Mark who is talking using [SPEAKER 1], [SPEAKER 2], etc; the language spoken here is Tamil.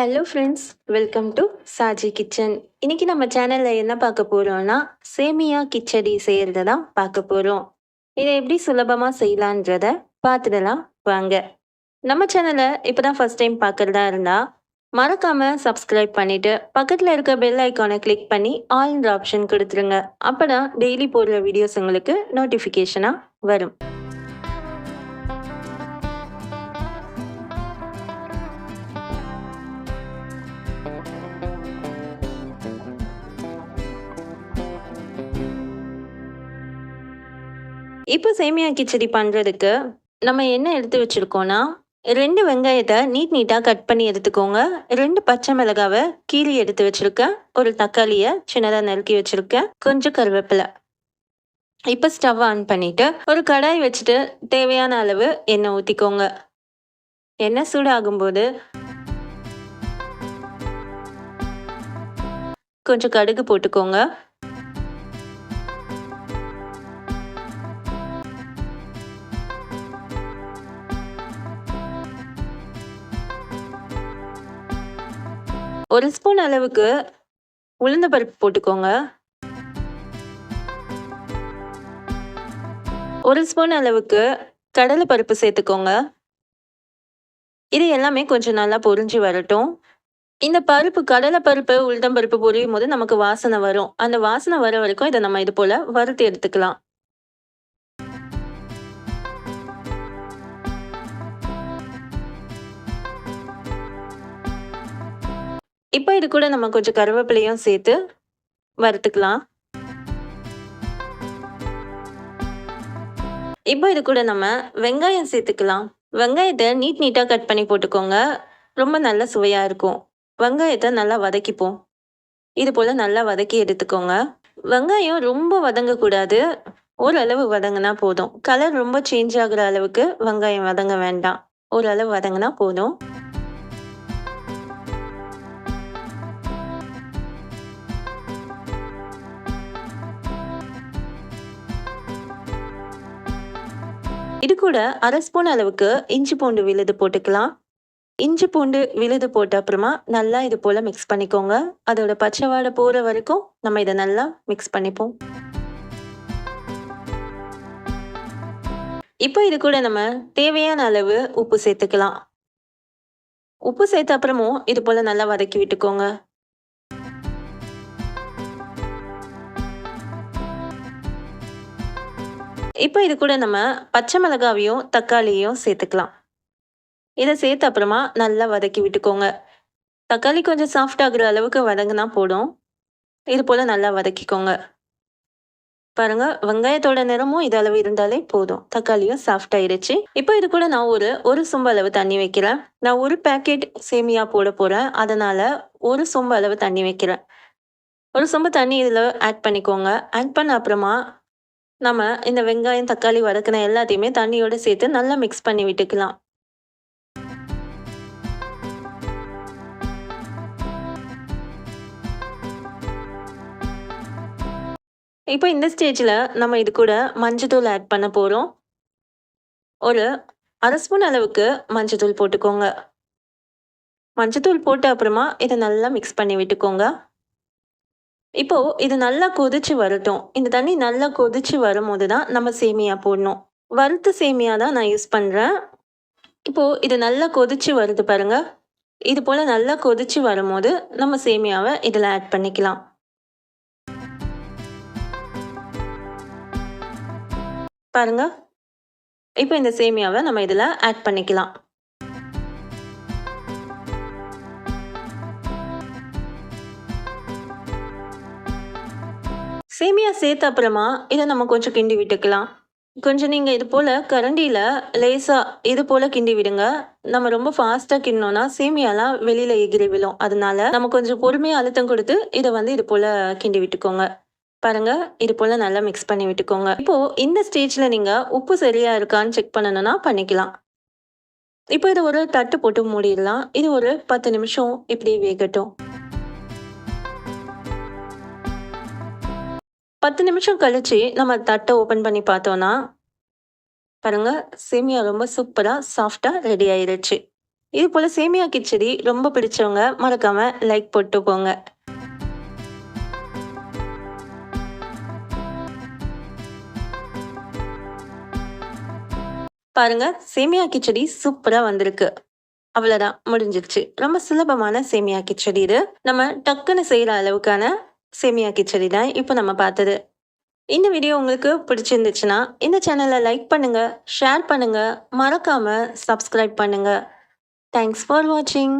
[SPEAKER 1] Hello friends, welcome to Saji kitchen. இன்னைக்கு நம்ம சேனலில் என்ன பார்க்க போகிறோம்னா சேமியா கிச்சடி செய்கிறத தான் பார்க்க போகிறோம். இதை எப்படி சுலபமாக செய்யலான்றத பார்த்துடலாம் வாங்க. நம்ம சேனலை இப்போ தான் ஃபஸ்ட் டைம் பார்க்குறதா இருந்தால் மறக்காமல் சப்ஸ்கிரைப் பண்ணிவிட்டு பக்கத்தில் இருக்க பெல் ஐக்கானை கிளிக் பண்ணி ஆல்ன்ற ஆப்ஷன் கொடுத்துருங்க. அப்போ தான் டெய்லி போடுற வீடியோஸ் உங்களுக்கு நோட்டிஃபிகேஷனாக வரும். இப்போ சேமியா கிச்சடி பண்ணுறதுக்கு நம்ம என்ன எடுத்து வச்சுருக்கோன்னா 2 வெங்காயத்தை நீட்டாக கட் பண்ணி எடுத்துக்கோங்க. 2 பச்சை மிளகாவை கீறி எடுத்து வச்சுருக்கேன். ஒரு தக்காளியை சின்னதாக நறுக்கி வச்சுருக்கேன். கொஞ்சம் கருவேப்பிலை. இப்போ ஸ்டவ் ஆன் பண்ணிவிட்டு ஒரு கடாய் வச்சுட்டு தேவையான அளவு எண்ணெய் ஊற்றிக்கோங்க. எண்ணெய் சூடாகும்போது கொஞ்சம் கடுகு போட்டுக்கோங்க. ஒரு ஸ்பூன் அளவுக்கு உளுந்த பருப்பு போட்டுக்கோங்க. ஒரு ஸ்பூன் அளவுக்கு கடலை பருப்பு சேர்த்துக்கோங்க. இது எல்லாமே கொஞ்சம் நல்லா பொரிஞ்சு வரட்டும். இந்த பருப்பு, கடலை பருப்பு, உளுந்தம் பருப்பு பொரியும் போது நமக்கு வாசனை வரும். அந்த வாசனை வர வரைக்கும் இதை நம்ம இது போல வறுத்து எடுத்துக்கலாம். இப்போ இது கூட நம்ம கொஞ்சம் கருவேப்பிலையும் சேர்த்து வறுத்துக்கலாம். இப்போ இது கூட நம்ம வெங்காயம் சேர்த்துக்கலாம். வெங்காயத்தை நீட்டாக கட் பண்ணி போட்டுக்கோங்க. ரொம்ப நல்ல சுவையாக இருக்கும். வெங்காயத்தை நல்லா வதக்கிப்போம். இது போல் நல்லா வதக்கி எடுத்துக்கோங்க. வெங்காயம் ரொம்ப வதங்கக்கூடாது. ஓரளவு வதங்கினா போதும். கலர் ரொம்ப சேஞ்ச் ஆகுற அளவுக்கு வெங்காயம் வதங்க வேண்டாம். ஓரளவு வதங்கினா போதும். இது கூட அரை ஸ்பூன் அளவுக்கு இஞ்சி பூண்டு விழுது போட்டுக்கலாம். இஞ்சி பூண்டு விழுது போட்ட அப்புறமா நல்லா இது போல் மிக்ஸ் பண்ணிக்கோங்க. அதோட பச்சை வாடை போகிற வரைக்கும் நம்ம இதை நல்லா மிக்ஸ் பண்ணிப்போம். இப்போ இது கூட நம்ம தேவையான அளவு உப்பு சேர்த்துக்கலாம். உப்பு சேர்த்த அப்புறமும் இது போல் நல்லா வதக்கி விட்டுக்கோங்க. இப்போ இது கூட நம்ம பச்சை மிளகாவையும் தக்காளியையும் சேர்த்துக்கலாம். இதை சேர்த்த அப்புறமா நல்லா வதக்கி விட்டுக்கோங்க. தக்காளி கொஞ்சம் சாஃப்ட் ஆகுற அளவுக்கு வதங்கினா போதும். இது போல் நல்லா வதக்கிக்கோங்க. பாருங்க, வெங்காயத்தோட நிறமும் இது அளவு இருந்தாலே போதும். தக்காளியும் சாஃப்ட் ஆயிடுச்சு. இப்போ இது கூட நான் ஒரு சொம்பு அளவு தண்ணி வைக்கிறேன். நான் ஒரு பேக்கெட் சேமியா போட போகிறேன். அதனால ஒரு சொம்பு அளவு தண்ணி வைக்கிறேன். ஒரு சொம்பு தண்ணி இதில் ஆட் பண்ணிக்கோங்க. ஆட் பண்ண அப்புறமா நம்ம இந்த வெங்காயம், தக்காளி வதக்கின எல்லாத்தையுமே தண்ணியோடு சேர்த்து நல்லா மிக்ஸ் பண்ணி விட்டுக்கலாம். இப்போ இந்த ஸ்டேஜில் நம்ம இது கூட மஞ்சத்தூள் ஆட் பண்ண போகிறோம். ஒரு அரை ஸ்பூன் அளவுக்கு மஞ்சத்தூள் போட்டுக்கோங்க. மஞ்சத்தூள் போட்ட அப்புறமா இதை நல்லா மிக்ஸ் பண்ணி விட்டுக்கோங்க. இப்போ இது நல்லா கொதிச்சு வரட்டும். இந்த தண்ணி நல்லா கொதிச்சு வரும்போது தான் நம்ம சேமியா போடணும். வறுத்த சேமியா தான் நான் யூஸ் பண்ணுறேன். இப்போ இது நல்லா கொதிச்சு வருது பாருங்க. இது போல் நல்லா கொதிச்சு வரும்போது நம்ம சேமியாவை இதில் ஆட் பண்ணிக்கலாம். பாருங்க, இப்போ இந்த சேமியாவை நம்ம இதில் ஆட் பண்ணிக்கலாம். சேமியா சேர்த்த அப்புறமா இதை நம்ம கொஞ்சம் கிண்டி விட்டுக்கலாம். கொஞ்சம் நீங்கள் இது போல் கரண்டியில் லேசாக இது போல் கிண்டி விடுங்க. நம்ம ரொம்ப ஃபாஸ்ட்டாக கிண்டினோன்னா சேமியாலாம் வெளியில் எகிரி விழும். அதனால நம்ம கொஞ்சம் பொறுமையாக அழுத்தம் கொடுத்து இதை இது போல் கிண்டி விட்டுக்கோங்க. பாருங்கள், இது போல் நல்லா மிக்ஸ் பண்ணி விட்டுக்கோங்க. இப்போது இந்த ஸ்டேஜில் நீங்கள் உப்பு சரியாக இருக்கான்னு செக் பண்ணணும்னா பண்ணிக்கலாம். இப்போ இதை ஒரு தட்டு போட்டு மூடிடலாம். இது ஒரு 10 நிமிஷம் இப்படியே வேகட்டும். 10 நிமிஷம் கழிச்சு நம்ம தட்டை ஓப்பன் பண்ணி பார்த்தோன்னா பாருங்க, சேமியா ரொம்ப சூப்பராக சாஃப்டாக ரெடி ஆயிடுச்சு. இது போல சேமியா கிச்சடி ரொம்ப பிடிச்சவங்க மறக்காம லைக் போட்டு போங்க. பாருங்க, சேமியா கிச்சடி சூப்பரா வந்திருக்கு. அவ்வளோதான் முடிஞ்சிருச்சு. ரொம்ப சுலபமான சேமியா கிச்சடி இது. நம்ம டக்குன்னு செய்ற அளவுக்கான சேமியா கிச்சடி தான் இப்ப நம்ம பார்த்தது. இந்த வீடியோ உங்களுக்கு பிடிச்சிருந்துச்சுன்னா, இந்த சேனல லைக் பண்ணுங்க, ஷேர் பண்ணுங்க, மறக்காம சப்ஸ்கிரைப் பண்ணுங்க. தேங்க்ஸ் ஃபார் வாட்சிங்.